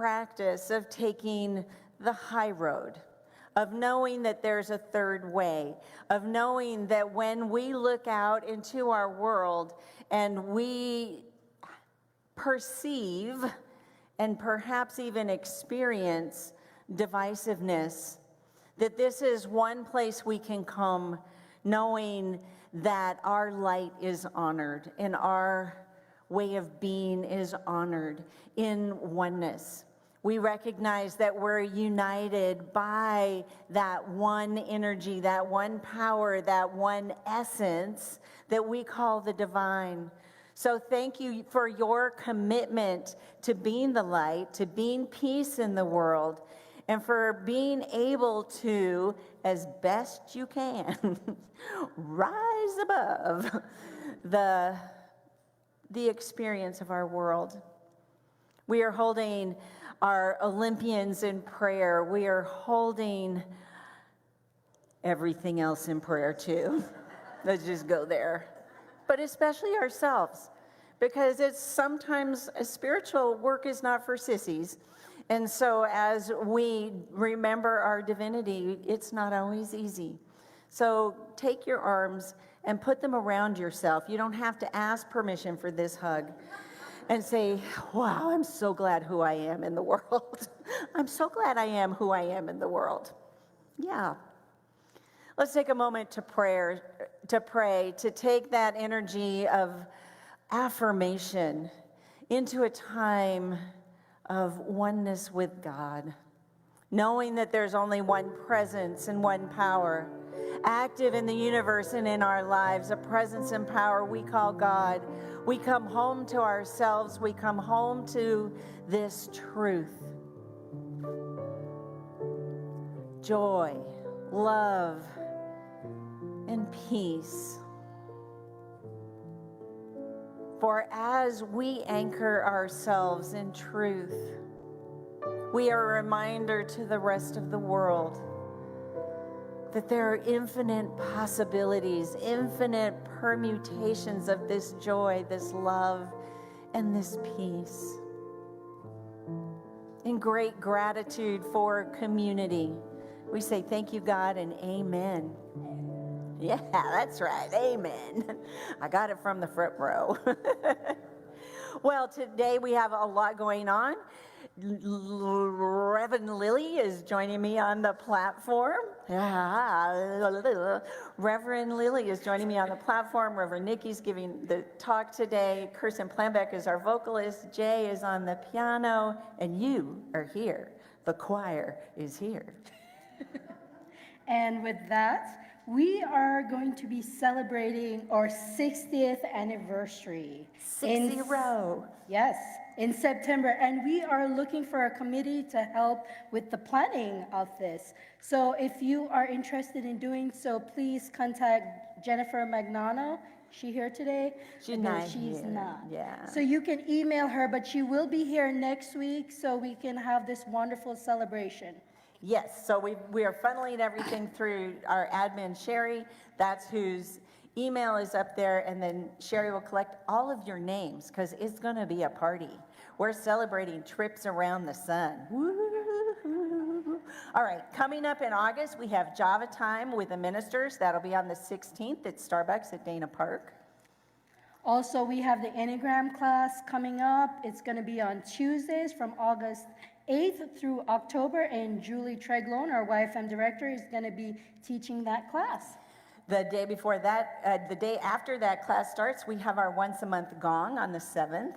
practice of taking the high road, of knowing that there's a third way, of knowing that when we look out into our world and we perceive and perhaps even experience divisiveness, that this is one place we can come knowing that our light is honored and our way of being is honored in oneness. We recognize that we're united by that one energy, that one power, that one essence that we call the divine. So thank you for your commitment to being the light, to being peace in the world, and for being able to, as best you can, rise above the experience of our world. We are holding our Olympians in prayer. We are holding everything else in prayer too. Let's just go there. But especially ourselves, because it's sometimes spiritual work is not for sissies. And so as we remember our divinity, it's not always easy. So take your arms and put them around yourself. You don't have to ask permission for this hug. And say, wow, I'm so glad who I am in the world. I'm so glad I am who I am in the world. Yeah. Let's take a moment to pray, to take that energy of affirmation into a time of oneness with God, knowing that there's only one presence and one power, active in the universe and in our lives, a presence and power we call God. We come home to ourselves. We come home to this truth. Joy, love, and peace. For as we anchor ourselves in truth, we are a reminder to the rest of the world that there are infinite possibilities, infinite permutations of this joy, this love, and this peace. In great gratitude for community, we say thank you, God, and amen. Yeah, that's right, amen. I got it from the front row. Well, today we have a lot going on. Reverend Lily is joining me on the platform. Reverend Lily is joining me on the platform. Reverend Nickie's giving the talk today. Kirsten Planbeck is our vocalist. Jay is on the piano. And you are here. The choir is here. And with that, we are going to be celebrating our 60th anniversary. 60. Yes, in September. And we are looking for a committee to help with the planning of this. So if you are interested in doing so, please contact Jennifer Magnano. Is she here today? She's not She's here. not. Yeah. So you can email her, but she will be here next week so we can have this wonderful celebration. Yes, so we are funneling everything through our admin, Sherry. That's whose email is up there, and then Sherry will collect all of your names because it's going to be a party. We're celebrating trips around the sun. Woo-hoo-hoo. All right, coming up in August, we have Java Time with the ministers. That'll be on the 16th at Starbucks at Dana Park. Also, we have the Enneagram class coming up. It's going to be on Tuesdays from August 8th through October, and Julie Treglone, our YFM director, is going to be teaching that class. The day before that, the day after that class starts, we have our once a month gong on the 7th.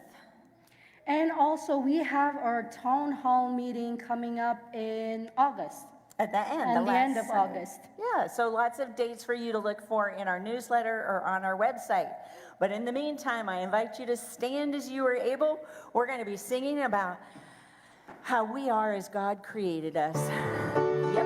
And also, we have our town hall meeting coming up in August. At the end, At the end of August. Yeah, so lots of dates for you to look for in our newsletter or on our website. But in the meantime, I invite you to stand as you are able. We're going to be singing about how we are as God created us. Yep.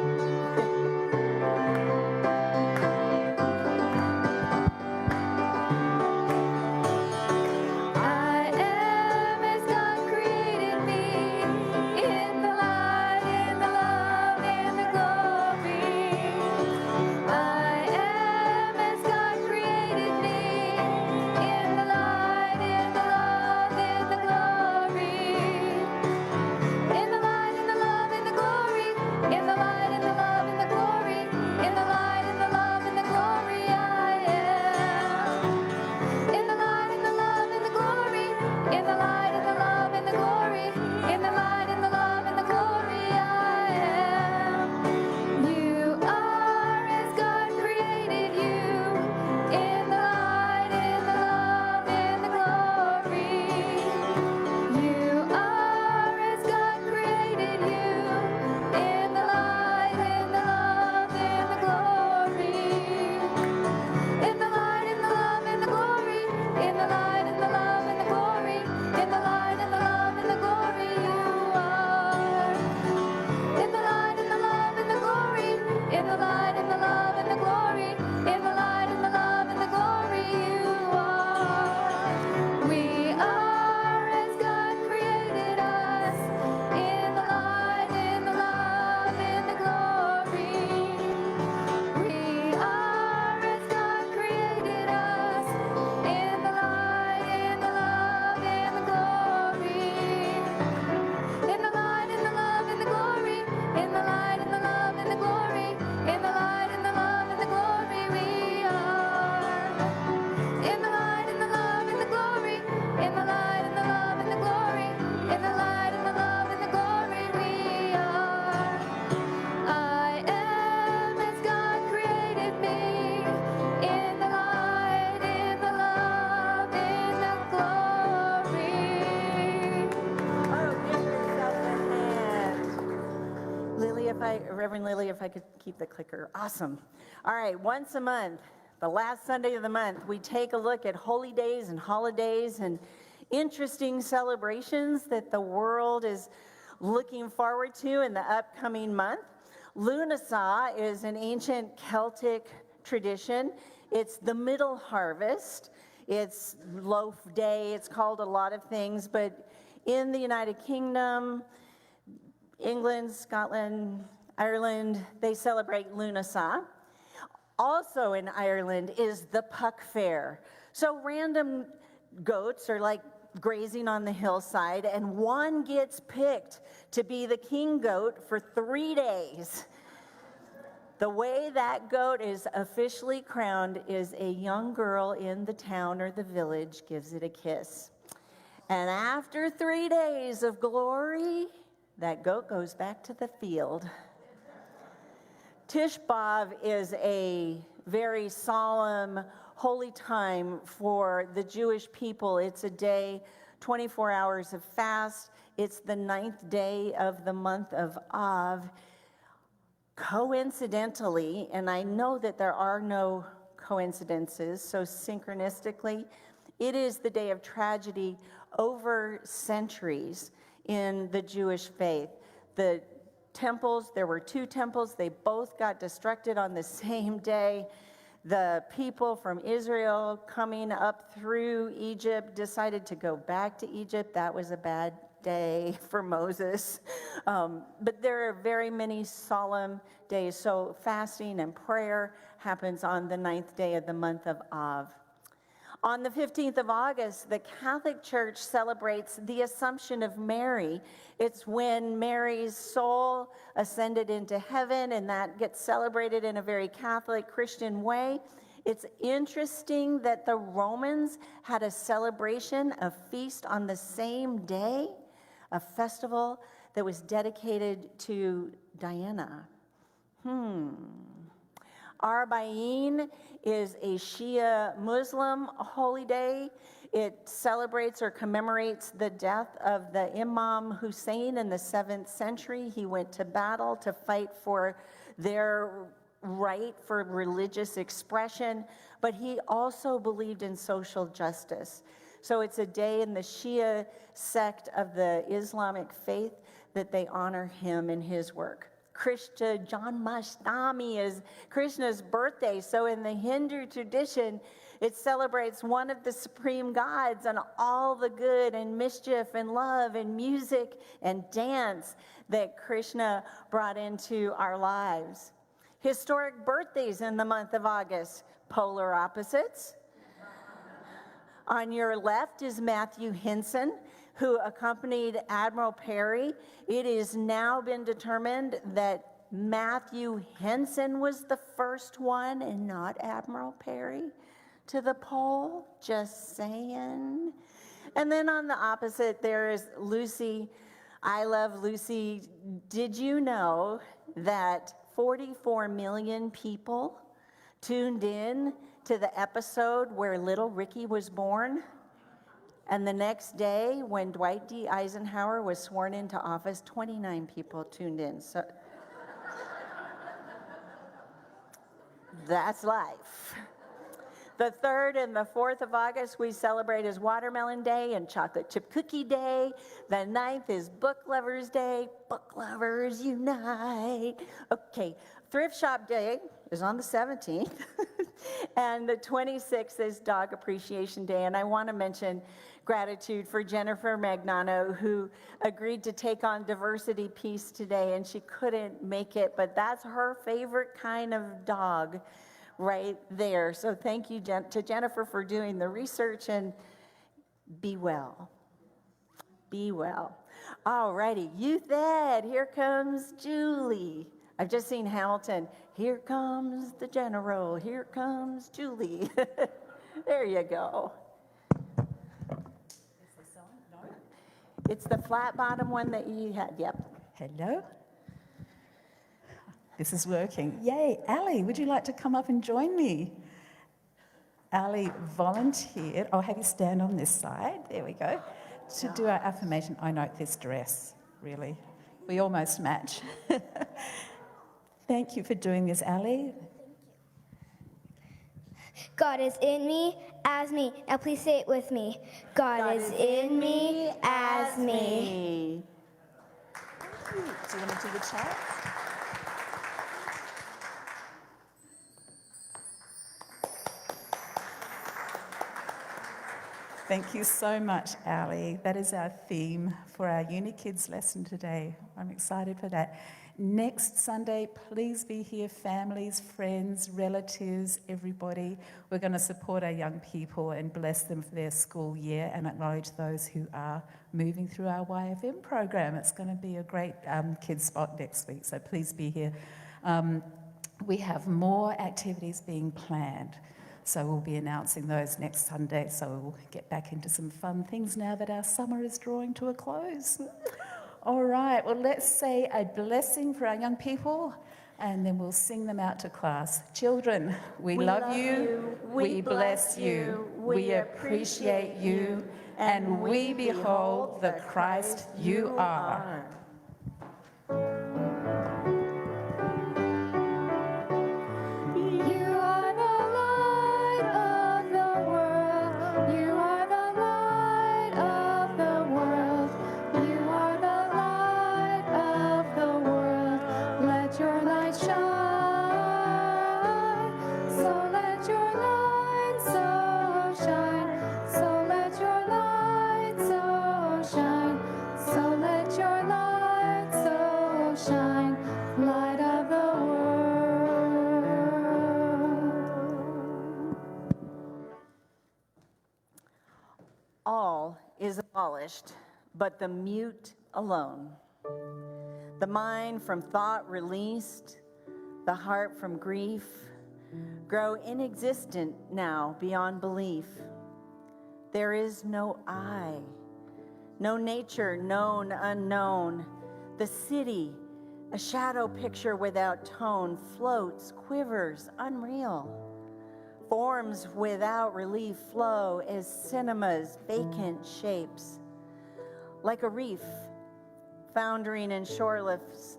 In the Reverend Lily, if I could keep the clicker. Awesome. All right, once a month, the last Sunday of the month, we take a look at holy days and holidays and interesting celebrations that the world is looking forward to in the upcoming month. Lughnasadh is an ancient Celtic tradition. It's the middle harvest. It's loaf day. It's called a lot of things, but in the United Kingdom, England, Scotland, Ireland, they celebrate Lughnasadh. Also in Ireland is the Puck Fair. So random goats are like grazing on the hillside, and one gets picked to be the king goat for 3 days. The way that goat is officially crowned is a young girl in the town or the village gives it a kiss. And after 3 days of glory, that goat goes back to the field. Tish B'Av is a very solemn, holy time for the Jewish people. It's a day, 24 hours of fast. It's the 9th day of the month of Av. Coincidentally, and I know that there are no coincidences, so synchronistically, it is the day of tragedy over centuries in the Jewish faith. The temples, there were 2 temples, they both got destructed on the same day. The people from Israel coming up through Egypt decided to go back to Egypt. That was a bad day for Moses. But there are very many solemn days. So fasting and prayer happens on the 9th day of the month of Av. On the 15th of August, the Catholic Church celebrates the Assumption of Mary. It's when Mary's soul ascended into heaven, and that gets celebrated in a very Catholic Christian way. It's interesting that the Romans had a celebration, a feast on the same day, a festival that was dedicated to Diana. Arba'in is a Shia Muslim holy day. It celebrates or commemorates the death of the Imam Hussein in the 7th century. He went to battle to fight for their right for religious expression, but he also believed in social justice. So it's a day in the Shia sect of the Islamic faith that they honor him and his work. Krishna Janmashtami is Krishna's birthday. So in the Hindu tradition, it celebrates one of the supreme gods and all the good and mischief and love and music and dance that Krishna brought into our lives. Historic birthdays in the month of August, polar opposites. On your left is Matthew Henson, who accompanied Admiral Perry. It has now been determined that Matthew Henson was the first one and not Admiral Perry to the pole, just saying. And then on the opposite, there is Lucy. I love Lucy. Did you know that 44 million people tuned in to the episode where little Ricky was born? And the next day, when Dwight D. Eisenhower was sworn into office, 29 people tuned in. So that's life. The 3rd and the 4th of August, we celebrate as Watermelon Day and Chocolate Chip Cookie Day. The 9th is Book Lovers Day. Book lovers unite. Okay, Thrift Shop Day is on the 17th. And the 26th is Dog Appreciation Day. And I want to mention gratitude for Jennifer Magnano, who agreed to take on Diversity Peace today, and she couldn't make it, but that's her favorite kind of dog right there. So thank you to Jennifer for doing the research, and be well. Be well. All righty, Youth Ed, here comes Julie. I've just seen Hamilton. Here comes the general, here comes Julie. There you go. It's the flat bottom one that you had, yep. Hello. This is working. Yay, Ali, would you like to come up and join me? Ali volunteered, I'll have you stand on this side, there we go, to do our affirmation. I know this dress, really. We almost match. Thank you for doing this, Ali. God is in me, as me. Now please say it with me. God is in me, as me. Do you want to do the chat? Thank you so much, Ali. That is our theme for our Uni Kids lesson today. I'm excited for that. Next Sunday, please be here, families, friends, relatives, everybody. We're going to support our young people and bless them for their school year and acknowledge those who are moving through our YFM program. It's going to be a great kids spot next week, so please be here. We have more activities being planned. So we'll be announcing those next Sunday, so we'll get back into some fun things now that our summer is drawing to a close. All right, well, let's say a blessing for our young people, and then we'll sing them out to class. Children, we love you, we bless you, we appreciate you, and we behold the Christ you are. You are the light of the world. You are the light of the world. You are the light of the world. Let your light shine. So let your light so shine. So let your light so shine. So let your light so shine. Light of the world. All is abolished, but the mute alone. The mind from thought released, the heart from grief, grow inexistent now beyond belief. There is no I, no nature known unknown. The city, a shadow picture without tone, floats, quivers, unreal. Forms without relief flow as cinema's vacant shapes. Like a reef, foundering in shoreless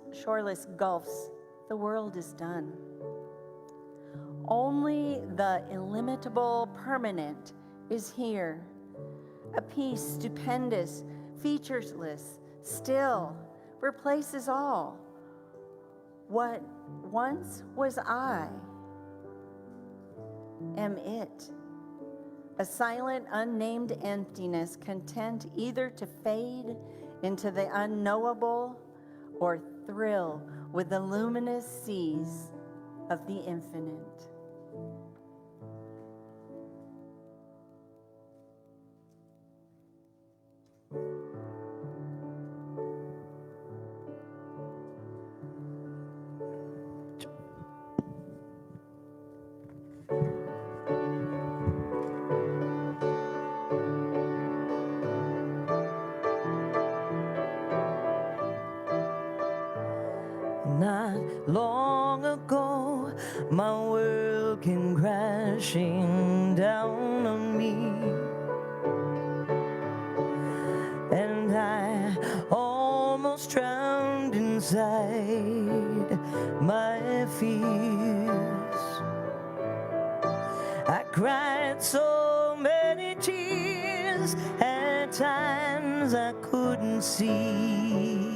gulfs, the world is done. Only the illimitable permanent is here. A peace stupendous, featureless, still, replaces all. What once was I am it. A silent, unnamed emptiness, content either to fade into the unknowable or thrill with the luminous seas of the infinite. Not long ago, my world came crashing down on me, and I almost drowned inside my fears. I cried so many tears, at times I couldn't see.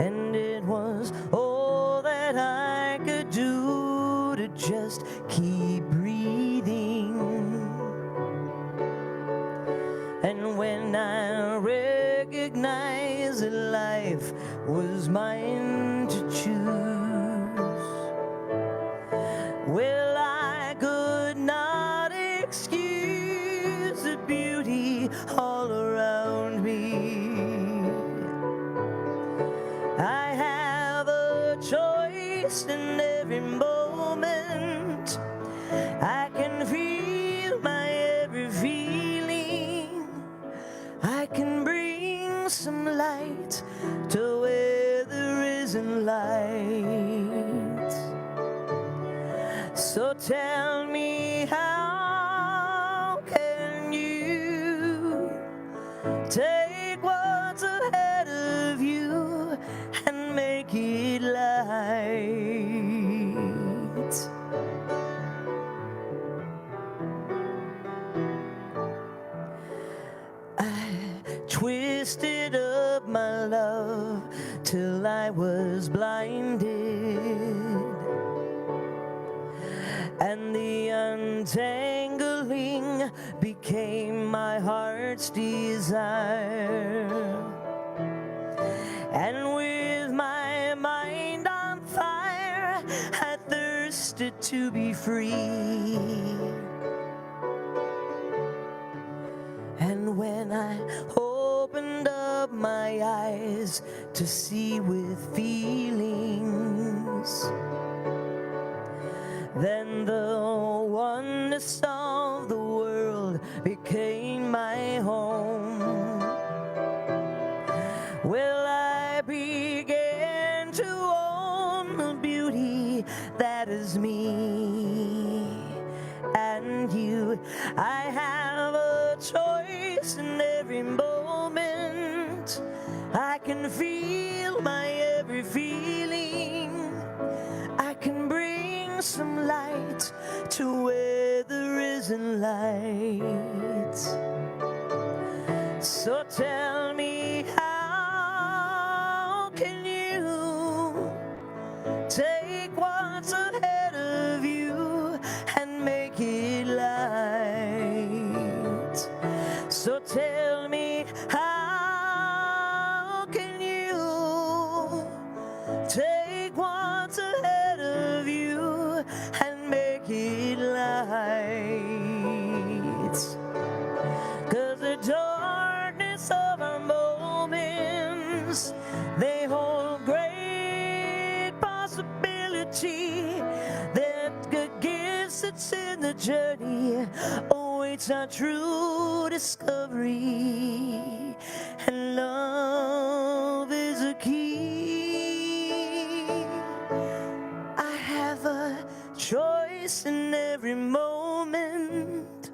And it was all that I could do to just keep breathing. And when I recognized that life was mine to choose, well, I could not excuse the beauty all around me. I have a choice in every moment. I can feel my every feeling. I can bring some light to where there isn't light. So tell me, how can you take what's of my love till I was blinded. And the untangling became my heart's desire. And with my mind on fire, I thirsted to be free. And when I opened up my eyes to see with feelings, then the oneness of the world became my home. Well, I began to own the beauty that is me and you. I have a choice in every moment. I can feel my every feeling. I can bring some light to where there isn't light. So tell me, how can you take what's ahead of you and make it light? So tell me, how can you take what's ahead of you and make it light? 'Cause the darkness of our moments, they hold great possibility that the gifts that's in the journey awaits our true discovery. And love is a key. I have a choice in every moment.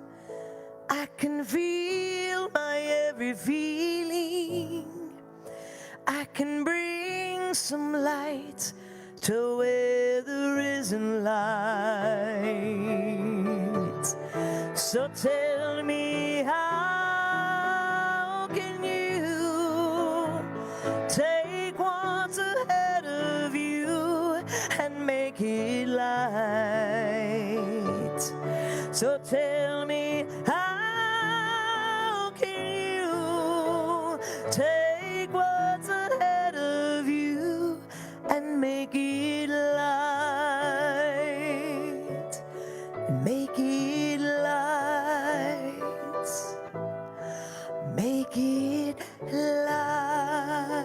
I can feel my every feeling. I can bring some light to where there isn't light. So tell me, how can you take what's ahead of you and make it light? So tell me, how can you take what's ahead of you and make it light? Make it light. Make it light.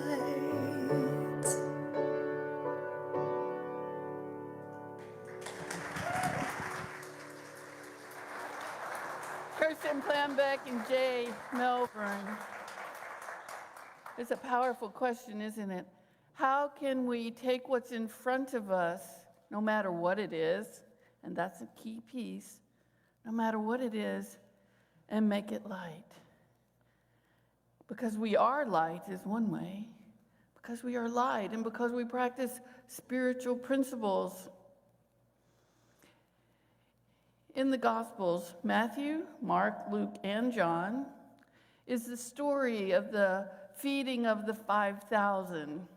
Kirsten Planbeck and Jay Melbourne. It's a powerful question, isn't it? How can we take what's in front of us, no matter what it is, and that's a key piece, no matter what it is, and make it light? Because we are light is one way. Because we are light and because we practice spiritual principles. In the Gospels, Matthew, Mark, Luke, and John, is the story of the feeding of the 5,000.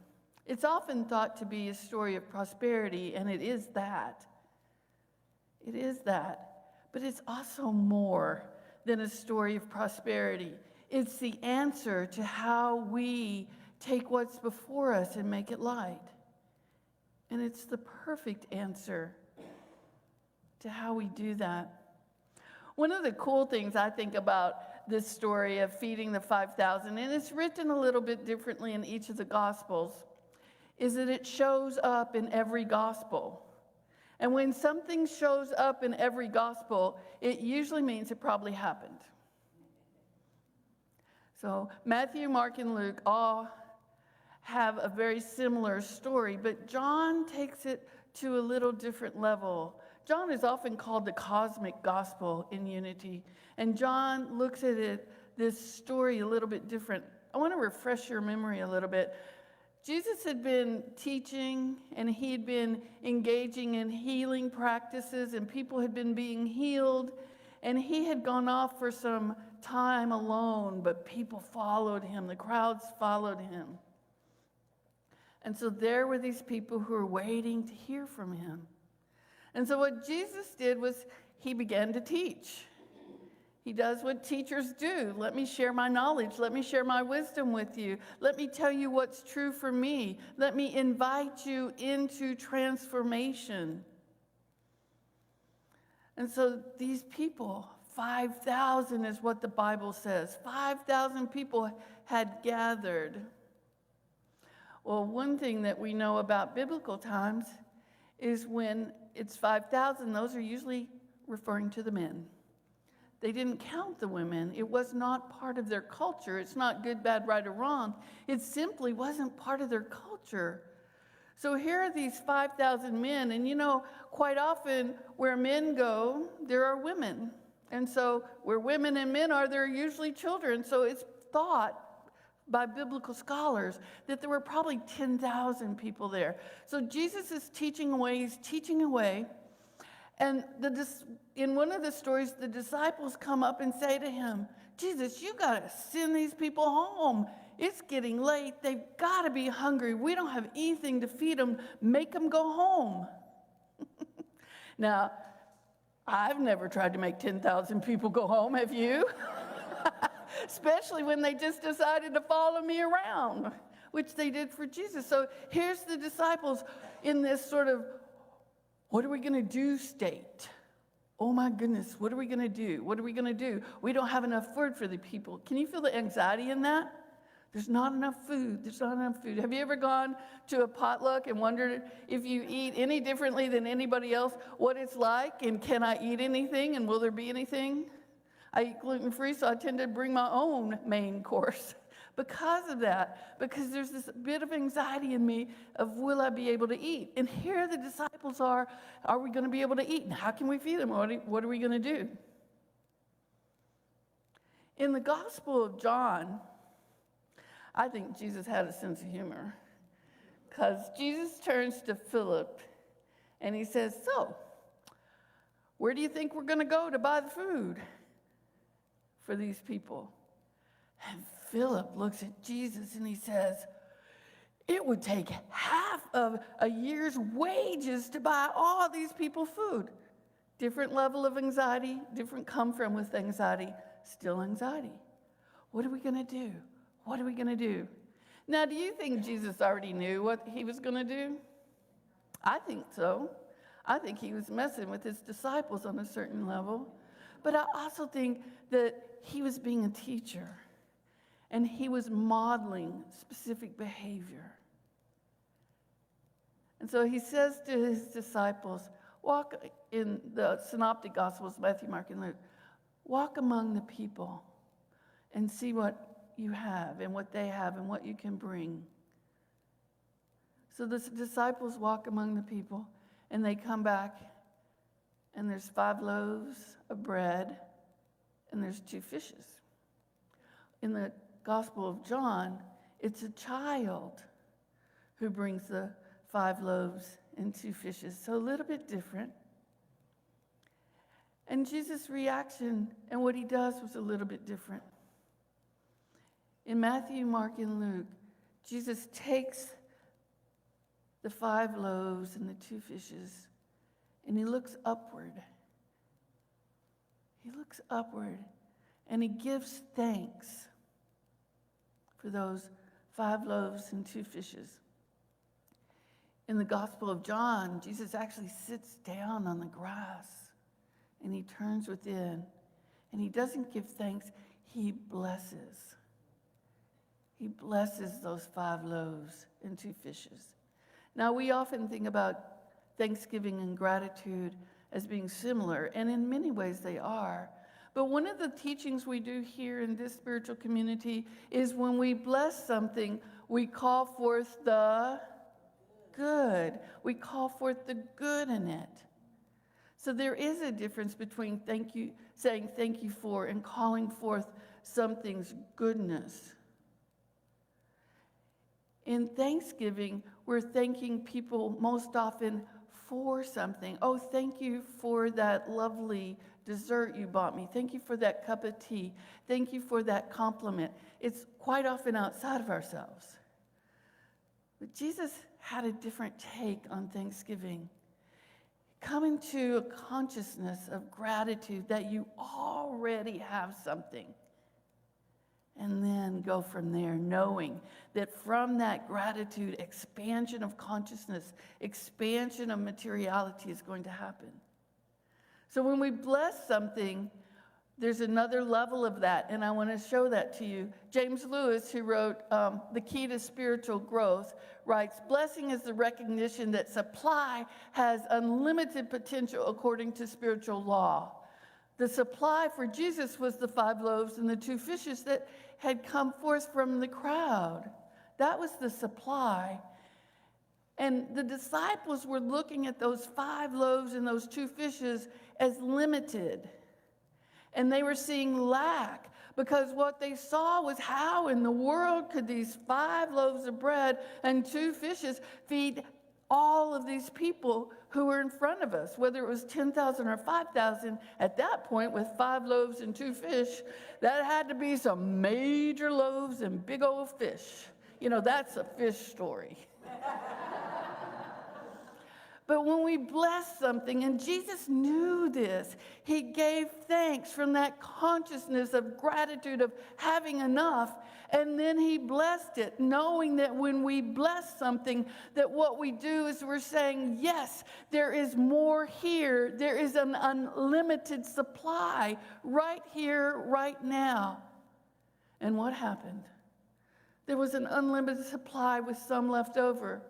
It's often thought to be a story of prosperity, and it is that. It is that. But it's also more than a story of prosperity. It's the answer to how we take what's before us and make it light. And it's the perfect answer to how we do that. One of the cool things I think about this story of feeding the 5,000, and it's written a little bit differently in each of the Gospels, is that it shows up in every Gospel. And when something shows up in every Gospel, it usually means it probably happened. So Matthew, Mark, and Luke all have a very similar story, but John takes it to a little different level. John is often called the cosmic gospel in unity, and John looks at it, this story a little bit different. I want to refresh your memory a little bit. Jesus had been teaching, and he'd been engaging in healing practices, and people had been being healed, and he had gone off for some time alone, but people followed him. The crowds followed him. And so there were these people who were waiting to hear from him. And so what Jesus did was he began to teach. He does what teachers do. Let me share my knowledge. Let me share my wisdom with you. Let me tell you what's true for me. Let me invite you into transformation. And so these people, 5,000 is what the Bible says. 5,000 people had gathered. Well, one thing that we know about biblical times is when it's 5,000, those are usually referring to the men. They didn't count the women. It was not part of their culture. It's not good, bad, right, or wrong. It simply wasn't part of their culture. So here are these 5,000 men, and you know, quite often where men go, there are women. And so where women and men are, there are usually children. So it's thought by biblical scholars that there were probably 10,000 people there. So Jesus is teaching away, he's teaching away. And in one of the stories, the disciples come up and say to him, Jesus, you got to send these people home. It's getting late. They've got to be hungry. We don't have anything to feed them. Make them go home. Now, I've never tried to make 10,000 people go home. Have you? Especially when they just decided to follow me around, which they did for Jesus. So here's the disciples in this sort of, what are we going to do state? Oh my goodness, what are we going to do? What are we going to do? We don't have enough food for the people. Can you feel the anxiety in that? There's not enough food. There's not enough food. Have you ever gone to a potluck and wondered if you eat any differently than anybody else, what it's like, and can I eat anything, and will there be anything? I eat gluten-free, so I tend to bring my own main course because of that, because there's this bit of anxiety in me of will I be able to eat? And here the disciples are we going to be able to eat? And how can we feed them? What are we going to do? In the Gospel of John, I think Jesus had a sense of humor, because Jesus turns to Philip and he says, so, where do you think we're going to go to buy the food for these people? And Philip looks at Jesus and he says, it would take half of a year's wages to buy all these people food. Different level of anxiety, different come from with anxiety, still anxiety. What are we going to do? What are we going to do? Now, do you think Jesus already knew what he was going to do? I think so. I think he was messing with his disciples on a certain level. But I also think that he was being a teacher, and he was modeling specific behavior. And so he says to his disciples, walk in the synoptic gospels, Matthew, Mark, and Luke, walk among the people and see what you have and what they have and what you can bring. So the disciples walk among the people, and they come back, and there's 5 loaves of bread, and there's 2 fishes. In the Gospel of John, it's a child who brings the 5 loaves and 2 fishes, so a little bit different. And Jesus' reaction and what he does was a little bit different. In Matthew, Mark, and Luke, Jesus takes the 5 loaves and the 2 fishes, and he looks upward. He looks upward, and he gives thanks for those 5 loaves and 2 fishes. In the Gospel of John, Jesus actually sits down on the grass, and he turns within, and he doesn't give thanks, he blesses. He blesses those 5 loaves and 2 fishes. Now, we often think about Thanksgiving and gratitude as being similar, and in many ways they are. But one of the teachings we do here in this spiritual community is when we bless something, we call forth the good. We call forth the good in it. So there is a difference between saying thank you for, and calling forth something's goodness. In Thanksgiving, we're thanking people most often for something. Oh, thank you for that lovely dessert you bought me. Thank you for that cup of tea. Thank you for that compliment. It's quite often outside of ourselves. But Jesus had a different take on Thanksgiving. Come into a consciousness of gratitude that you already have something. And then go from there, knowing that from that gratitude, expansion of consciousness, expansion of materiality is going to happen. So when we bless something, there's another level of that, and I want to show that to you. James Lewis, who wrote The Key to Spiritual Growth, writes, blessing is the recognition that supply has unlimited potential according to spiritual law. The supply for Jesus was the 5 loaves and the 2 fishes that had come forth from the crowd. That was the supply. And the disciples were looking at those 5 loaves and those 2 fishes as limited. And they were seeing lack, because what they saw was how in the world could these 5 loaves of bread and 2 fishes feed all of these people who were in front of us, whether it was 10,000 or 5,000. At that point, with 5 loaves and 2 fish, that had to be some major loaves and big old fish. You know, that's a fish story. But when we bless something, and Jesus knew this, he gave thanks from that consciousness of gratitude of having enough, and then he blessed it, knowing that when we bless something, that what we do is we're saying, yes, there is more here. There is an unlimited supply right here, right now. And what happened? There was an unlimited supply with some left over.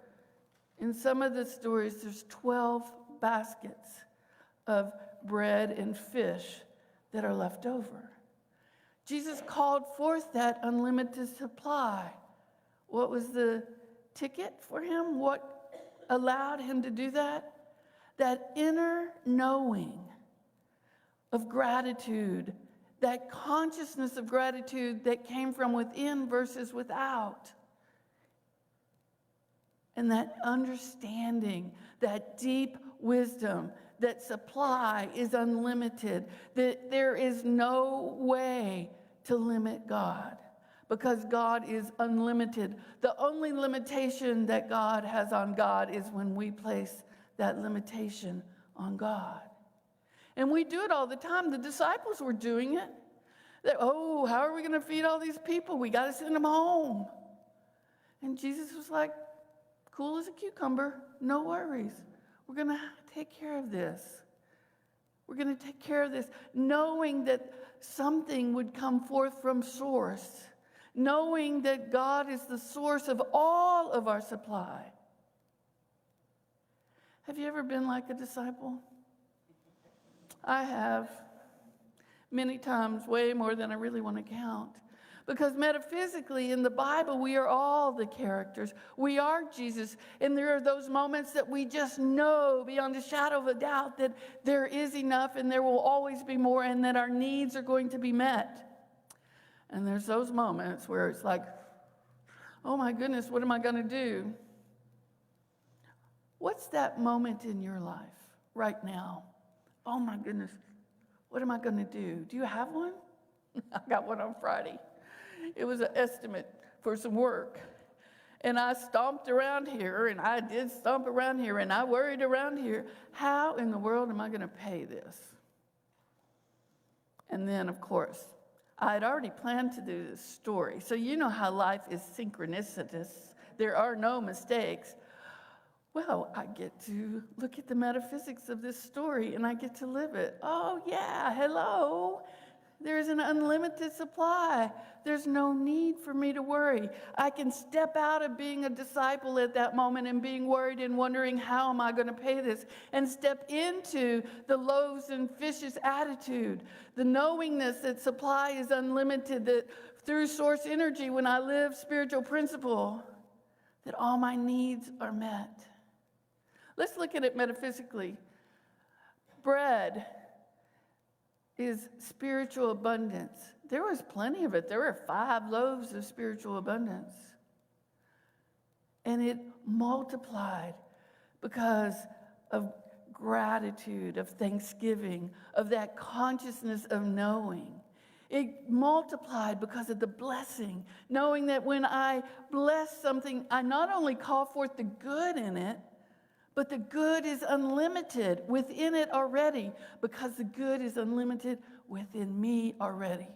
In some of the stories, there's 12 baskets of bread and fish that are left over. Jesus called forth that unlimited supply. What was the ticket for him? What allowed him to do that? That inner knowing of gratitude, that consciousness of gratitude that came from within versus without. And that understanding, that deep wisdom, that supply is unlimited, that there is no way to limit God, because God is unlimited. The only limitation that God has on God is when we place that limitation on God. And we do it all the time. The disciples were doing it. Oh, how are we going to feed all these people? We got to send them home. And Jesus was like, cool as a cucumber, no worries. We're going to take care of this. We're going to take care of this, knowing that something would come forth from source, knowing that God is the source of all of our supply. Have you ever been like a disciple? I have. Many times, way more than I really want to count. Because metaphysically, in the Bible, we are all the characters. We are Jesus. And there are those moments that we just know beyond a shadow of a doubt that there is enough and there will always be more, and that our needs are going to be met. And there's those moments where it's like, oh my goodness, what am I going to do? What's that moment in your life right now? Oh my goodness, what am I going to do? Do you have one? I got one on Friday. It was an estimate for some work. And I stomped around here, and I did stomp around here, and I worried around here. How in the world am I going to pay this? And then, of course, I had already planned to do this story. So you know how life is synchronicitous. There are no mistakes. Well, I get to look at the metaphysics of this story, and I get to live it. Oh, yeah, hello. There's an unlimited supply. There's no need for me to worry. I can step out of being a disciple at that moment and being worried and wondering, how am I going to pay this? And step into the loaves and fishes attitude, the knowingness that supply is unlimited, that through source energy, when I live spiritual principle, that all my needs are met. Let's look at it metaphysically. Bread is spiritual abundance. There was plenty of it. There were 5 loaves of spiritual abundance. And it multiplied because of gratitude, of thanksgiving, of that consciousness of knowing. It multiplied because of the blessing, knowing that when I bless something, I not only call forth the good in it, but the good is unlimited within it already, because the good is unlimited within me already.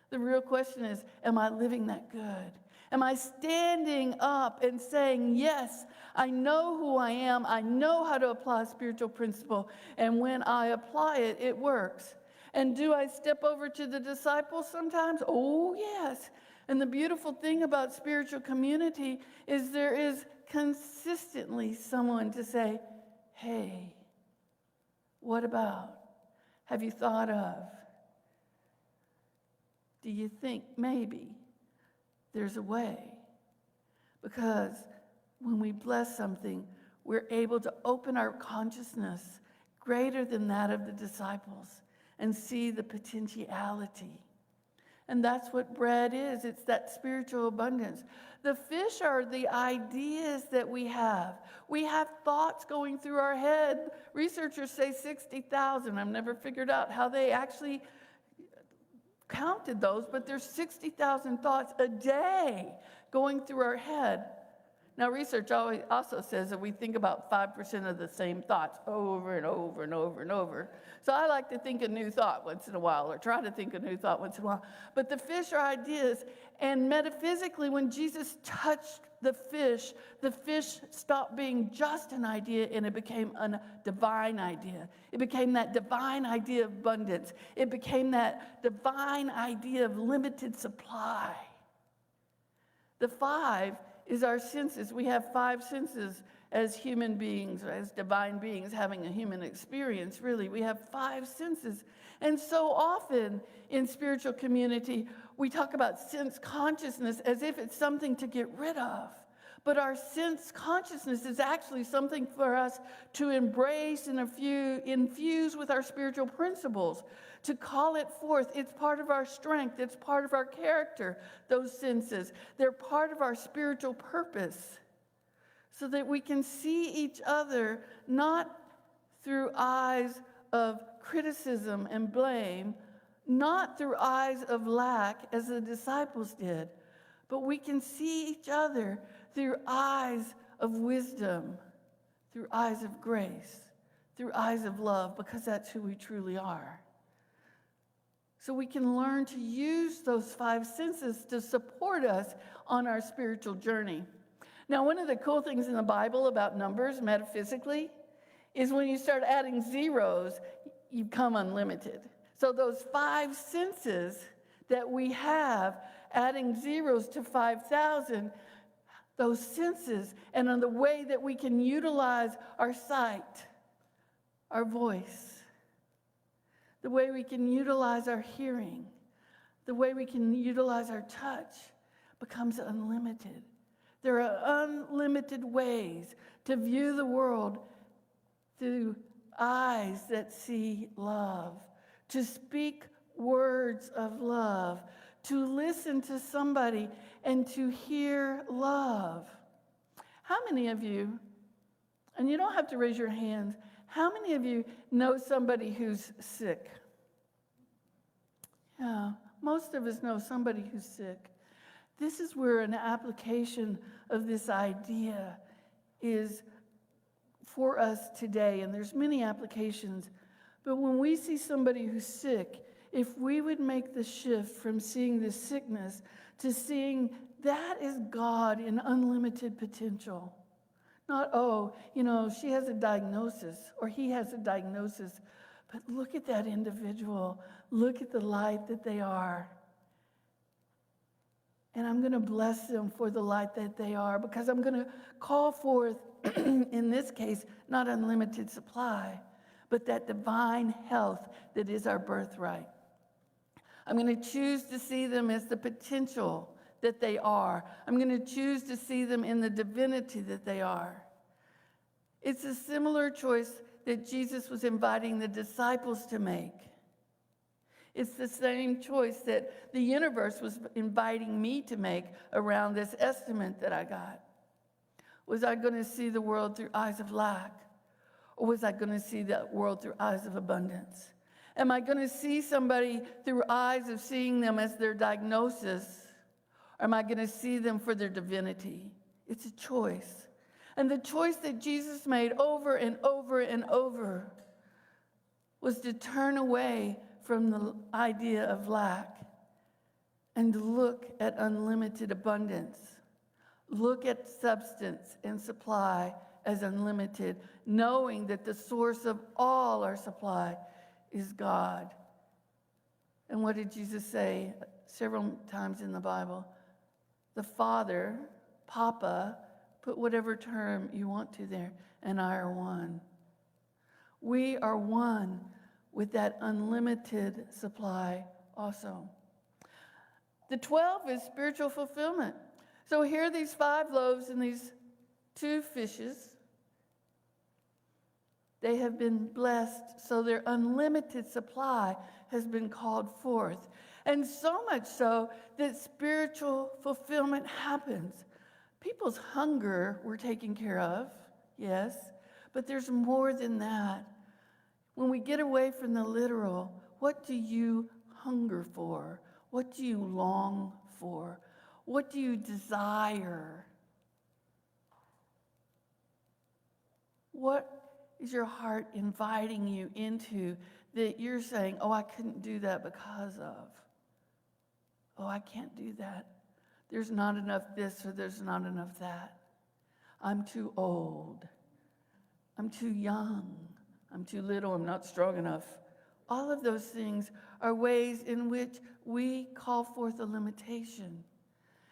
The real question is, am I living that good? Am I standing up and saying, yes, I know who I am, I know how to apply a spiritual principle, and when I apply it, it works. And do I step over to the disciples sometimes? Oh, yes. And the beautiful thing about spiritual community is there is consistently someone to say, hey, what about? Have you thought of? Do you think maybe there's a way? Because when we bless something, we're able to open our consciousness greater than that of the disciples and see the potentiality. And that's what bread is. It's that spiritual abundance. The fish are the ideas that we have. We have thoughts going through our head. Researchers say 60,000. I've never figured out how they actually counted those, but there's 60,000 thoughts a day going through our head. Now, research also says that we think about 5% of the same thoughts over and over and over and over. So I like to think a new thought once in a while, or try to think a new thought once in a while. But the fish are ideas, and metaphysically, when Jesus touched the fish stopped being just an idea, and it became a divine idea. It became that divine idea of abundance. It became that divine idea of limited supply. The 5 is our senses. We have 5 senses as human beings, as divine beings having a human experience, really. We have 5 senses. And so often in spiritual community, we talk about sense consciousness as if it's something to get rid of. But our sense consciousness is actually something for us to embrace and infuse with our spiritual principles, to call it forth. It's part of our strength. It's part of our character, those senses. They're part of our spiritual purpose, so that we can see each other not through eyes of criticism and blame, not through eyes of lack as the disciples did, but we can see each other through eyes of wisdom, through eyes of grace, through eyes of love, because that's who we truly are. So we can learn to use those 5 senses to support us on our spiritual journey. Now, one of the cool things in the Bible about numbers, metaphysically, is when you start adding zeros, you become unlimited. So those 5 senses that we have, adding zeros to 5,000, those senses, and on the way that we can utilize our sight, our voice, the way we can utilize our hearing, the way we can utilize our touch, becomes unlimited. There are unlimited ways to view the world through eyes that see love, to speak words of love, to listen to somebody and to hear love. How many of you, and you don't have to raise your hands, how many of you know somebody who's sick? Yeah, most of us know somebody who's sick. This is where an application of this idea is for us today, and there's many applications. But when we see somebody who's sick, if we would make the shift from seeing this sickness to seeing that is God in unlimited potential. Not, oh, she has a diagnosis or he has a diagnosis, but look at that individual. Look at the light that they are. And I'm going to bless them for the light that they are, because I'm going to call forth, in this case, not unlimited supply, but that divine health that is our birthright. I'm going to choose to see them as the potential that they are. I'm going to choose to see them in the divinity that they are. It's a similar choice that Jesus was inviting the disciples to make. It's the same choice that the universe was inviting me to make around this estimate that I got. Was I going to see the world through eyes of lack? Or was I going to see the world through eyes of abundance? Am I going to see somebody through eyes of seeing them as their diagnosis? Or am I going to see them for their divinity? It's a choice. And the choice that Jesus made over and over and over was to turn away from the idea of lack and to look at unlimited abundance. Look at substance and supply as unlimited, knowing that the source of all our supply is God. And what did Jesus say several times in the Bible? The Father, Papa, put whatever term you want to there, and I are one. We are one with that unlimited supply also. The 12 is spiritual fulfillment. So here are these 5 loaves and these 2 fishes. They have been blessed, so their unlimited supply has been called forth. And so much so that spiritual fulfillment happens. People's hunger we're taking care of, yes, but there's more than that. When we get away from the literal, what do you hunger for? What do you long for? What do you desire? What is your heart inviting you into that you're saying, oh, I couldn't do that because of? Oh, I can't do that. There's not enough this or there's not enough that. I'm too old. I'm too young. I'm too little. I'm not strong enough. All of those things are ways in which we call forth a limitation.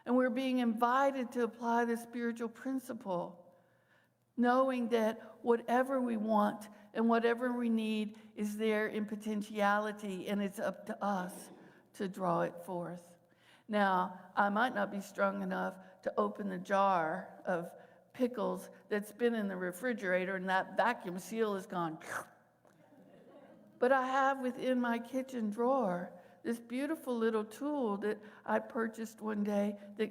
And we're being invited to apply the spiritual principle, knowing that whatever we want and whatever we need is there in potentiality, and it's up to us to draw it forth. Now, I might not be strong enough to open the jar of pickles that's been in the refrigerator and that vacuum seal is gone. But I have within my kitchen drawer this beautiful little tool that I purchased one day that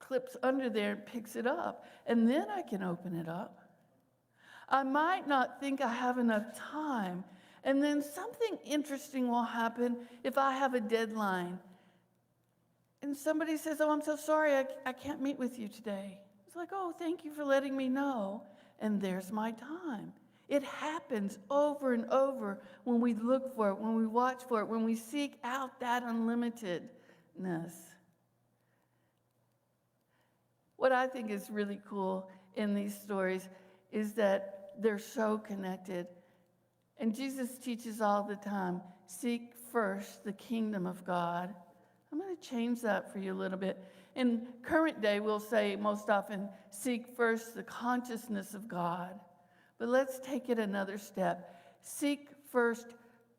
clips under there and picks it up. And then I can open it up. I might not think I have enough time. And then something interesting will happen if I have a deadline. And somebody says, oh, I'm so sorry, I can't meet with you today. It's like, oh, thank you for letting me know. And there's my time. It happens over and over when we look for it, when we watch for it, when we seek out that unlimitedness. What I think is really cool in these stories is that they're so connected. And Jesus teaches all the time, seek first the kingdom of God. I'm going to change that for you a little bit. In current day, we'll say most often, seek first the consciousness of God. But let's take it another step. Seek first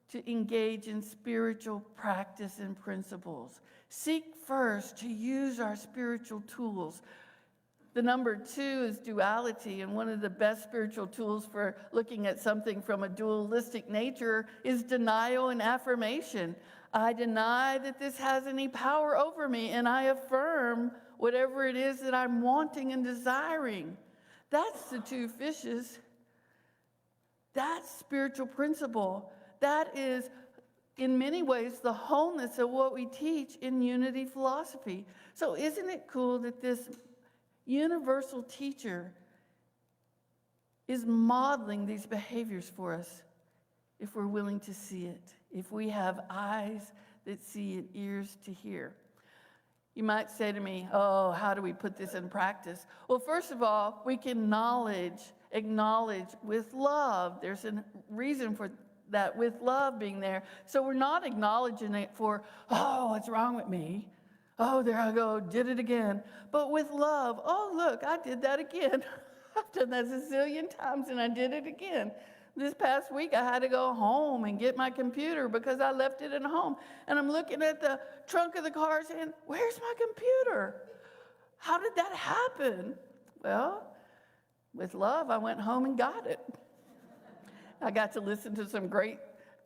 to engage in spiritual practice and principles. Seek first to use our spiritual tools. The number 2 is duality, and one of the best spiritual tools for looking at something from a dualistic nature is denial and affirmation. I deny that this has any power over me, and I affirm whatever it is that I'm wanting and desiring. That's the 2 fishes. That's spiritual principle. That is, in many ways, the wholeness of what we teach in unity philosophy. So isn't it cool that this universal teacher is modeling these behaviors for us if we're willing to see it, if we have eyes that see and ears to hear? You might say to me, oh, how do we put this in practice? Well, first of all, we can acknowledge with love. There's a reason for that, with love being there. So we're not acknowledging it for, oh, what's wrong with me? Oh, there I go, did it again. But with love, oh, look, I did that again. I've done that a zillion times and I did it again. This past week, I had to go home and get my computer because I left it at home. And I'm looking at the trunk of the car saying, where's my computer? How did that happen? Well, with love, I went home and got it. I got to listen to some great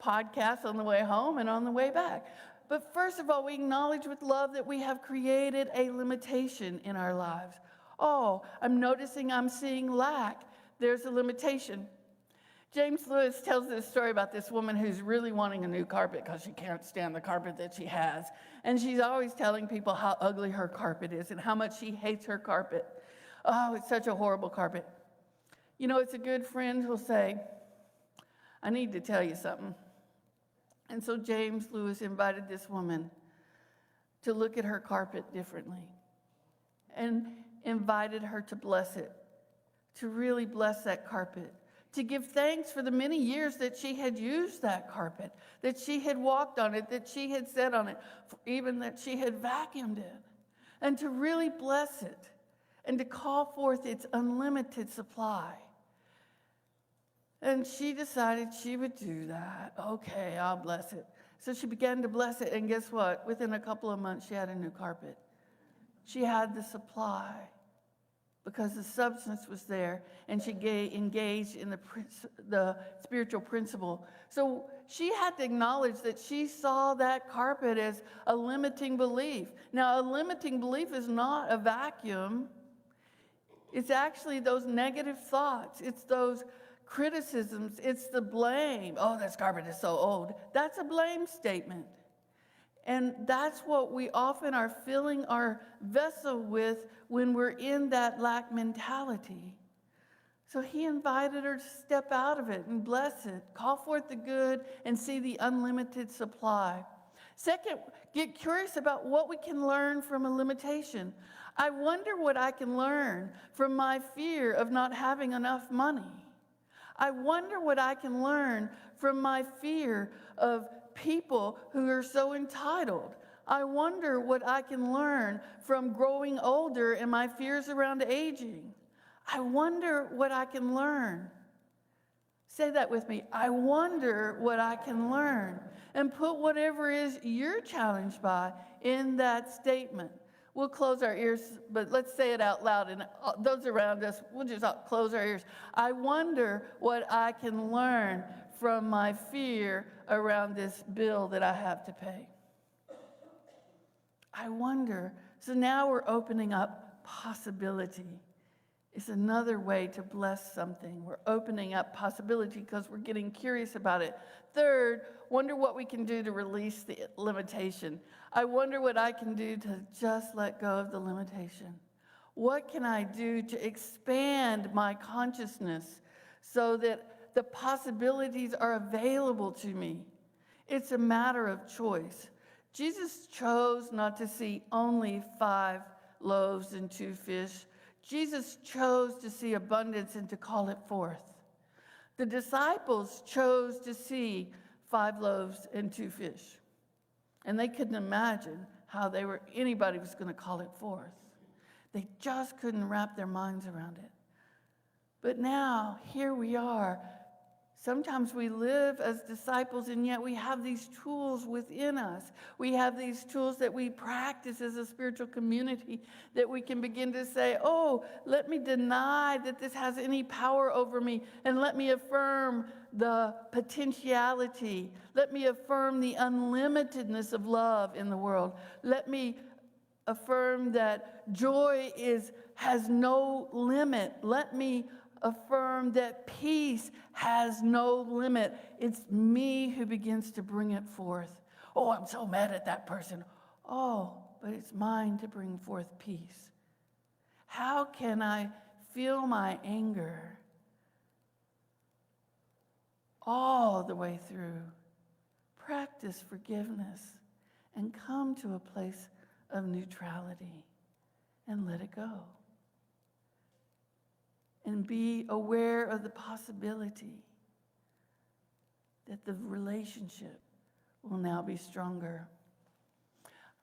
podcasts on the way home and on the way back. But first of all, we acknowledge with love that we have created a limitation in our lives. Oh, I'm noticing I'm seeing lack. There's a limitation. James Lewis tells this story about this woman who's really wanting a new carpet because she can't stand the carpet that she has. And she's always telling people how ugly her carpet is and how much she hates her carpet. Oh, it's such a horrible carpet. You know, it's a good friend who'll say, I need to tell you something. And so James Lewis invited this woman to look at her carpet differently and invited her to bless it, to really bless that carpet, to give thanks for the many years that she had used that carpet, that she had walked on it, that she had sat on it, even that she had vacuumed it, and to really bless it and to call forth its unlimited supply. And she decided she would do that. Okay, I'll bless it. So she began to bless it, and guess what? Within a couple of months, she had a new carpet. She had the supply because the substance was there, and she engaged in the spiritual principle. So she had to acknowledge that she saw that carpet as a limiting belief. Now, a limiting belief is not a vacuum. It's actually those negative thoughts. It's those criticisms. It's the blame. Oh, this carpet is so old. That's a blame statement. And that's what we often are filling our vessel with when we're in that lack mentality. So he invited her to step out of it and bless it, call forth the good, and see the unlimited supply. Second, get curious about what we can learn from a limitation. I wonder what I can learn from my fear of not having enough money. I wonder what I can learn from my fear of people who are so entitled. I wonder what I can learn from growing older and my fears around aging. I wonder what I can learn. Say that with me. I wonder what I can learn. And put whatever is you're challenged by in that statement. We'll close our ears, but let's say it out loud. And those around us, we'll just close our ears. I wonder what I can learn from my fear around this bill that I have to pay. I wonder. So now we're opening up possibility. It's another way to bless something. We're opening up possibility because we're getting curious about it. Third, wonder what we can do to release the limitation. I wonder what I can do to just let go of the limitation. What can I do to expand my consciousness so that the possibilities are available to me? It's a matter of choice. Jesus chose not to see only 5 loaves and 2 fish. Jesus chose to see abundance and to call it forth. The disciples chose to see 5 loaves and 2 fish. And they couldn't imagine how anybody was going to call it forth. They just couldn't wrap their minds around it. But now, here we are. Sometimes we live as disciples, and yet we have these tools within us. We have these tools that we practice as a spiritual community that we can begin to say, oh, let me deny that this has any power over me, and let me affirm the potentiality. Let me affirm the unlimitedness of love in the world. Let me affirm that joy has no limit. Let me affirm that peace has no limit. It's me who begins to bring it forth. Oh, I'm so mad at that person. Oh, but it's mine to bring forth peace. How can I feel my anger all the way through? Practice forgiveness and come to a place of neutrality and let it go. And be aware of the possibility that the relationship will now be stronger.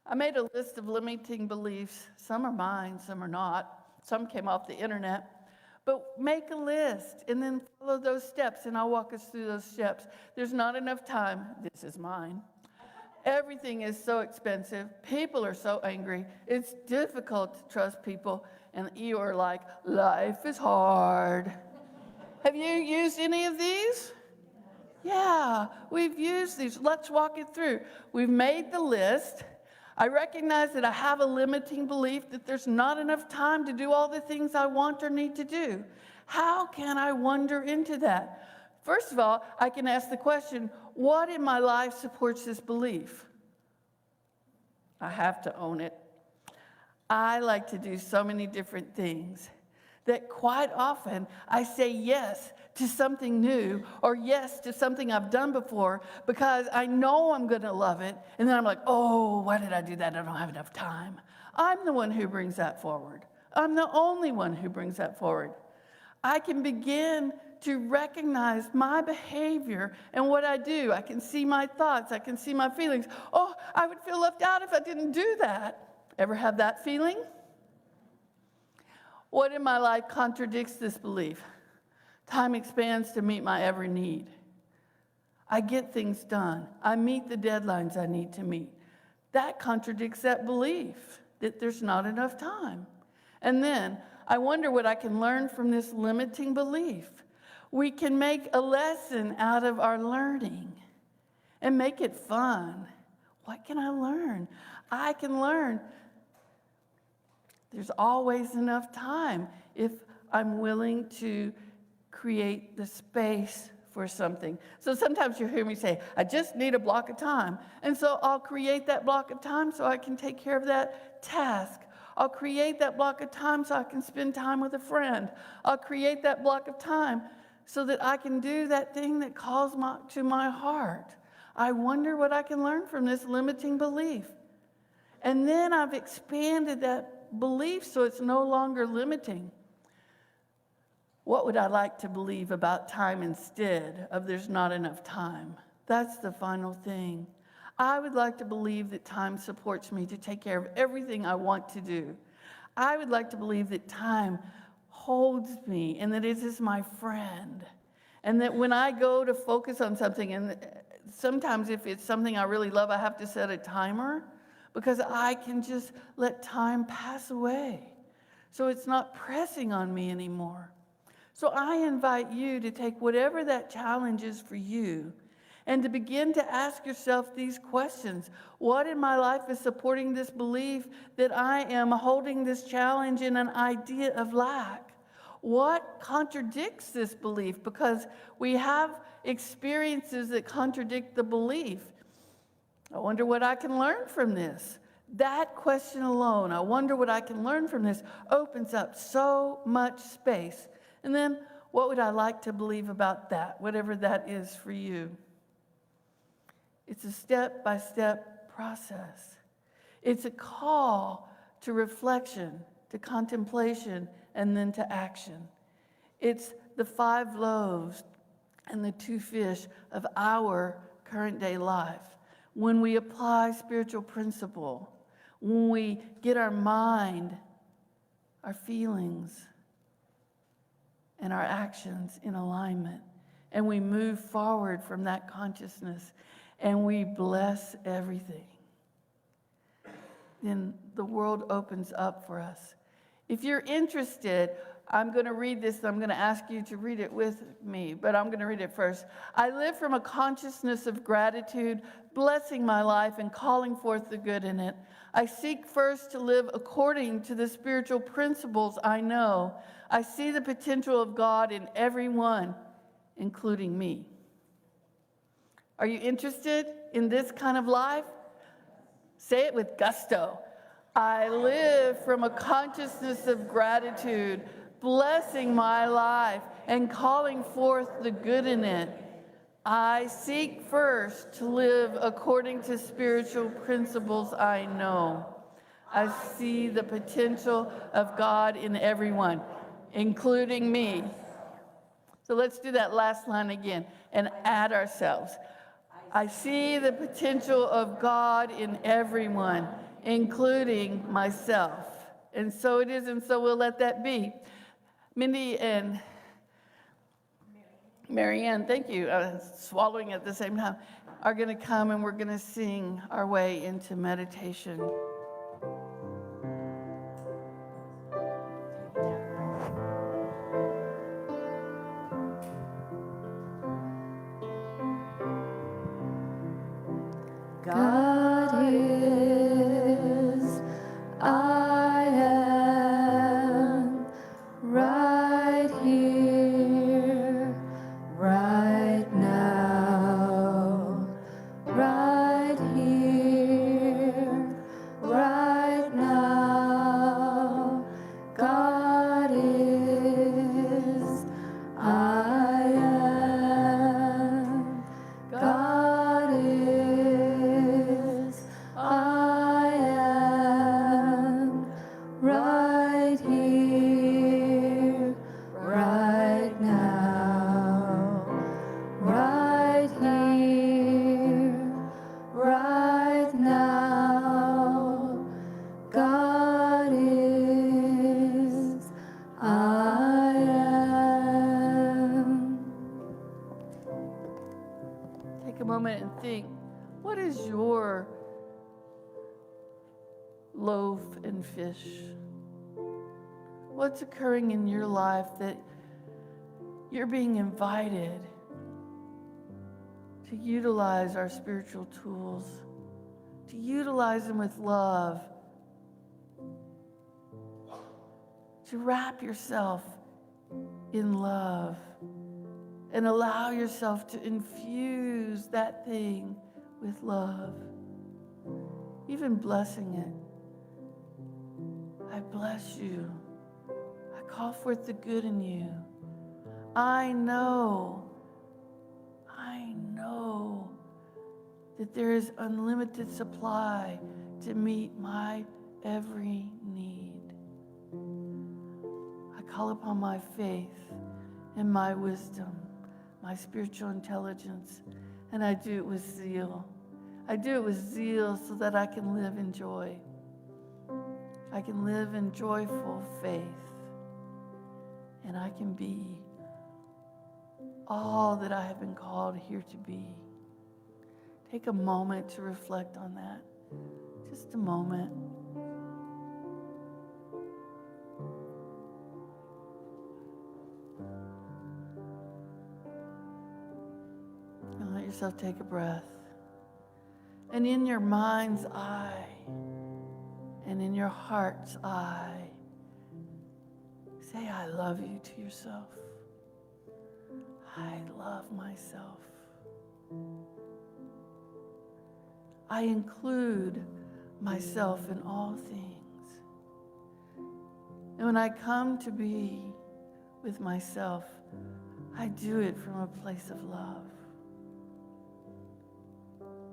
I made a list of limiting beliefs. Some are mine, some are not. Some came off the internet. But make a list and then follow those steps, and I'll walk us through those steps. There's not enough time. This is mine. Everything is so expensive. People are so angry. It's difficult to trust people. And you are like, life is hard. Have you used any of these? Yeah, we've used these. Let's walk it through. We've made the list. I recognize that I have a limiting belief that there's not enough time to do all the things I want or need to do. How can I wander into that? First of all, I can ask the question, what in my life supports this belief? I have to own it. I like to do so many different things that quite often I say yes to something new or yes to something I've done before because I know I'm going to love it. And then I'm like, oh, why did I do that? I don't have enough time. I'm the one who brings that forward. I'm the only one who brings that forward. I can begin to recognize my behavior and what I do. I can see my thoughts. I can see my feelings. Oh, I would feel left out if I didn't do that. Ever have that feeling? What in my life contradicts this belief? Time expands to meet my every need. I get things done. I meet the deadlines I need to meet. That contradicts that belief that there's not enough time. And then I wonder what I can learn from this limiting belief. We can make a lesson out of our learning and make it fun. What can I learn? I can learn there's always enough time if I'm willing to create the space for something. So sometimes you hear me say, I just need a block of time. And so I'll create that block of time so I can take care of that task. I'll create that block of time so I can spend time with a friend. I'll create that block of time so that I can do that thing that calls to my heart. I wonder what I can learn from this limiting belief. And then I've expanded that belief so it's no longer limiting. What would I like to believe about time instead of there's not enough time? That's the final thing. I would like to believe that time supports me to take care of everything I want to do. I would like to believe that time holds me and that it is my friend. And that when I go to focus on something, and sometimes if it's something I really love, I have to set a timer because I can just let time pass away. So it's not pressing on me anymore. So I invite you to take whatever that challenge is for you and to begin to ask yourself these questions. What in my life is supporting this belief that I am holding this challenge in an idea of lack? What contradicts this belief? Because we have experiences that contradict the belief. I wonder what I can learn from this. That question alone, I wonder what I can learn from this, opens up so much space. And then, what would I like to believe about that, whatever that is for you? It's a step-by-step process. It's a call to reflection, to contemplation, and then to action. It's the 5 loaves and the 2 fish of our current day life. When we apply spiritual principle, when we get our mind, our feelings, and our actions in alignment, and we move forward from that consciousness, and we bless everything, then the world opens up for us. If you're interested, I'm going to read this, and I'm going to ask you to read it with me, but I'm going to read it first. I live from a consciousness of gratitude, blessing my life and calling forth the good in it. I seek first to live according to the spiritual principles I know. I see the potential of God in everyone, including me. Are you interested in this kind of life? Say it with gusto. I live from a consciousness of gratitude, blessing my life and calling forth the good in it. I seek first to live according to spiritual principles I know. I see the potential of God in everyone, including me. So let's do that last line again and add ourselves. I see the potential of God in everyone, including myself. And so it is, and so we'll let that be. Mindy and Marianne, thank you, swallowing at the same time, are going to come and we're going to sing our way into meditation. God is, I am, right here, right moment and think, what is your loaf and fish? What's occurring in your life that you're being invited to utilize our spiritual tools, to utilize them with love, to wrap yourself in love and allow yourself to infuse that thing with love, even blessing it. I bless you. I call forth the good in you. I know that there is unlimited supply to meet my every need. I call upon my faith and my wisdom, my spiritual intelligence, and I do it with zeal. I do it with zeal so that I can live in joy. I can live in joyful faith, and I can be all that I have been called here to be. Take a moment to reflect on that. Just a moment. And let yourself take a breath. And in your mind's eye and in your heart's eye, say, I love you to yourself. I love myself. I include myself in all things. And when I come to be with myself, I do it from a place of love.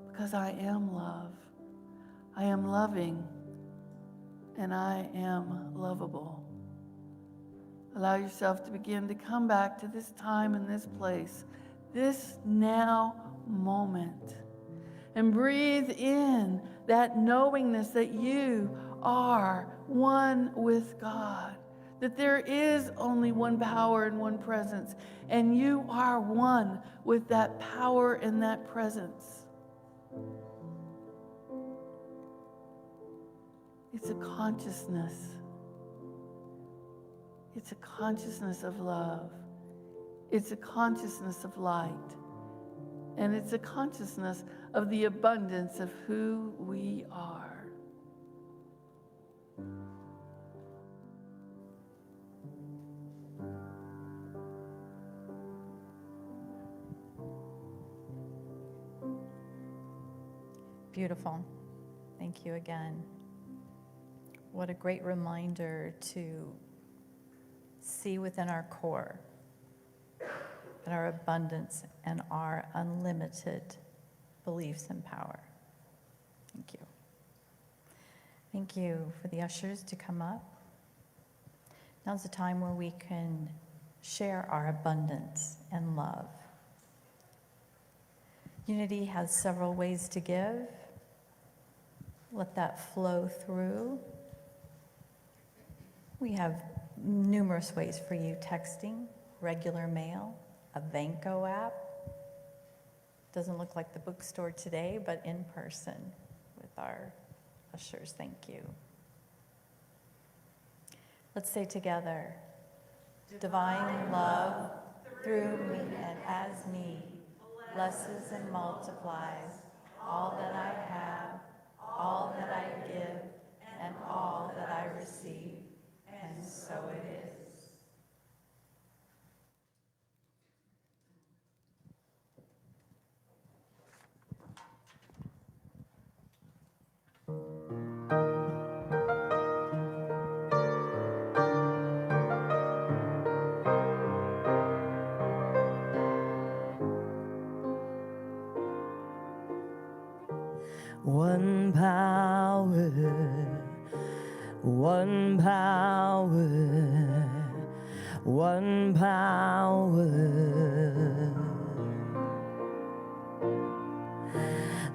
Because I am love. I am loving. And I am lovable. Allow yourself to begin to come back to this time and this place, this now moment. And breathe in that knowingness that you are one with God, that there is only one power and one presence, and you are one with that power and that presence. It's a consciousness. It's a consciousness of love. It's a consciousness of light. And it's a consciousness of the abundance of who we are. Beautiful. Thank you again. What a great reminder to see within our core that our abundance and our unlimited beliefs and power. Thank you. Thank you for the ushers to come up. Now's the time where we can share our abundance and love. Unity has several ways to give. Let that flow through. We have numerous ways for you: texting, regular mail, a Vanco app. Doesn't look like the bookstore today, but in person with our ushers. Thank you. Let's say together, divine love through me and as me blesses and multiplies all that I have, all that I give, and all that I receive. And so it is. One power, one power, one power.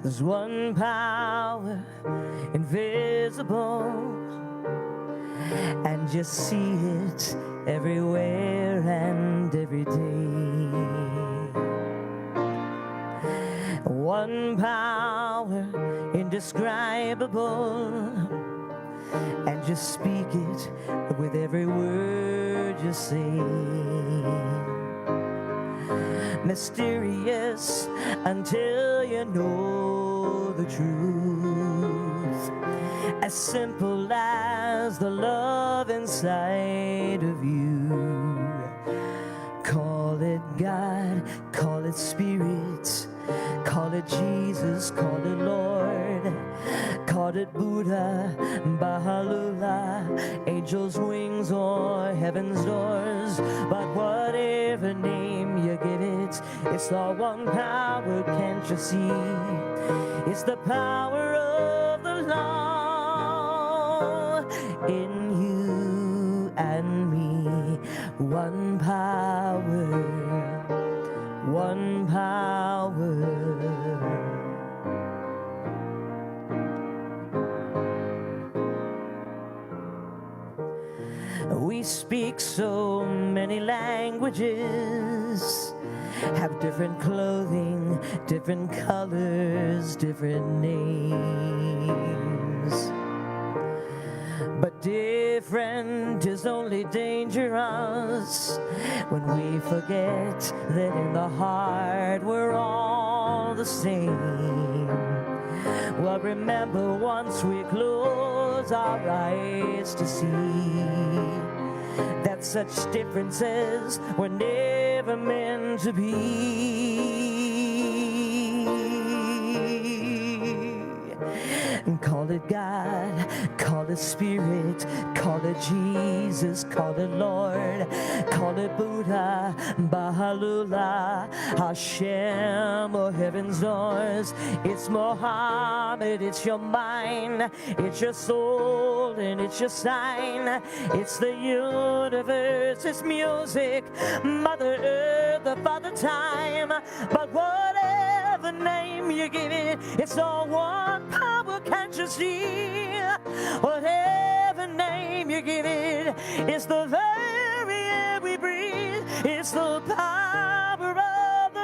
There's one power, invisible, and you see it everywhere and every day. indescribable, and just speak it with every word you say. Mysterious until you know the truth, as simple as the love inside of you. Call it God, call it Spirit, call it Jesus, call it Lord, call it Buddha, Baha'u'llah, angels' wings or heaven's doors. But whatever name you give it, it's all one power, can't you see? It's the power of the law in you and me. One power, one power. We speak so many languages, have different clothing, different colors, different names. But different is only dangerous when we forget that in the heart we're all the same. Well, remember, once we close our eyes to see that such differences were never meant to be. Call it God, call it Spirit, call it Jesus, call it Lord, call it Buddha, Baha'u'llah, Hashem, or heaven's doors. It's Muhammad, it's your mind, it's your soul, and it's your sign. It's the universe, it's music, Mother Earth, the Father Time. But whatever name you give it, it's all one power, can't you see? Whatever name you give it, it's the very air we breathe. It's the power of the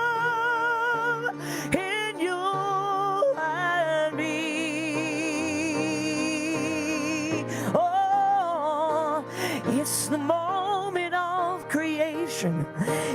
love in you and me. Oh, it's the moment of creation.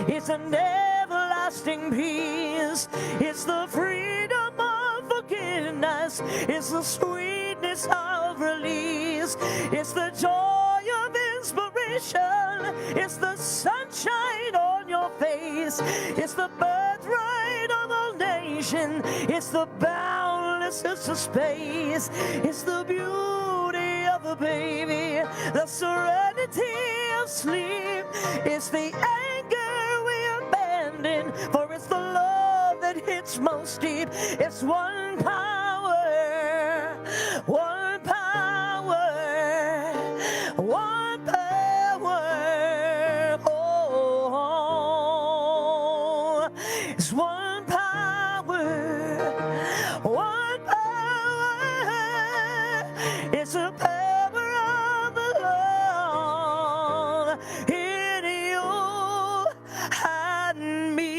It's an everlasting peace. It's the freedom of forgiveness. It's the sweetness of release. It's the joy of inspiration. It's the sunshine on your face. It's the birthright of a nation. It's the boundlessness of space. It's the beauty of a baby, the serenity of sleep. It's the anger we abandon, for it's the love that hits most deep. It's one power, one power, one power. Oh, it's one power, one power. It's a power of the Lord in you and me.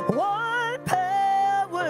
One power.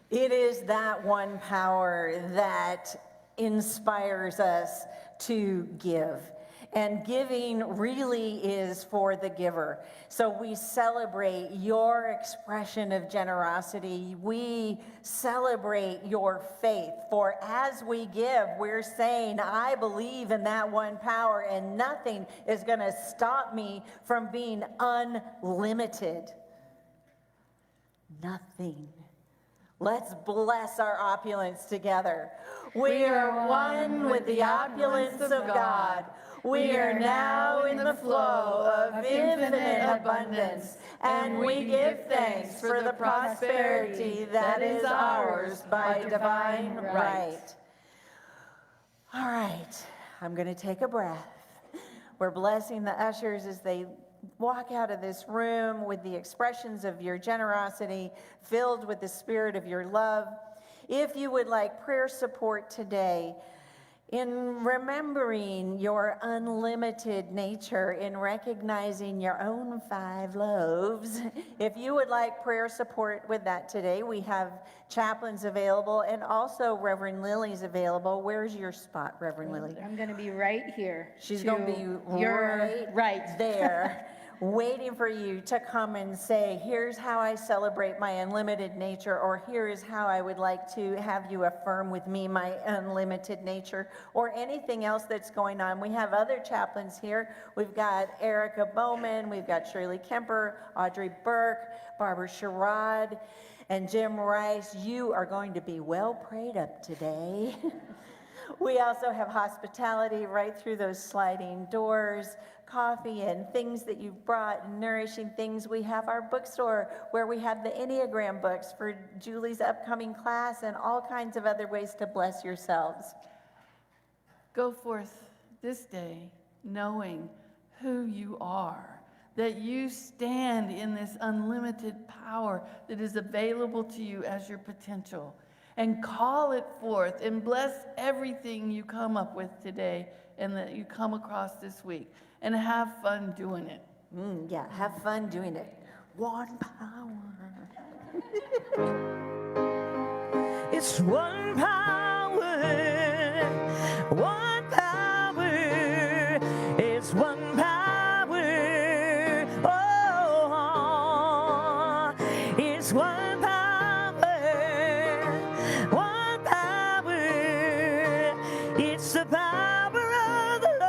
It is that one power that inspires us to give. And giving really is for the giver. So we celebrate your expression of generosity. We celebrate your faith. For as we give, we're saying, I believe in that one power, and nothing is going to stop me from being unlimited. Nothing. Let's bless our opulence together. We are one with the opulence of God. We are now in the flow of infinite abundance, and we give thanks for the prosperity that is ours by divine right. All right, I'm going to take a breath. We're blessing the ushers as they walk out of this room with the expressions of your generosity, filled with the spirit of your love. If you would like prayer support today, in remembering your unlimited nature, in recognizing your own 5 loaves, if you would like prayer support with that today, we have chaplains available and also Reverend Lily's available. Where's your spot, Reverend Lily? I'm going to be right here. She's to going to be your right there, waiting for you to come and say, here's how I celebrate my unlimited nature, or here is how I would like to have you affirm with me my unlimited nature, or anything else that's going on. We have other chaplains here. We've got Erica Bowman, we've got Shirley Kemper, Audrey Burke, Barbara Sherrod, and Jim Rice. You are going to be well prayed up today. We also have hospitality right through those sliding doors, coffee and things that you've brought, nourishing things. We have our bookstore where we have the Enneagram books for Julie's upcoming class and all kinds of other ways to bless yourselves. Go forth this day knowing who you are, that you stand in this unlimited power that is available to you as your potential. And call it forth and bless everything you come up with today and that you come across this week. And have fun doing it. Yeah, have fun doing it. One power. It's one power, one power, it's one power, oh, it's one power, it's the power of the Lord.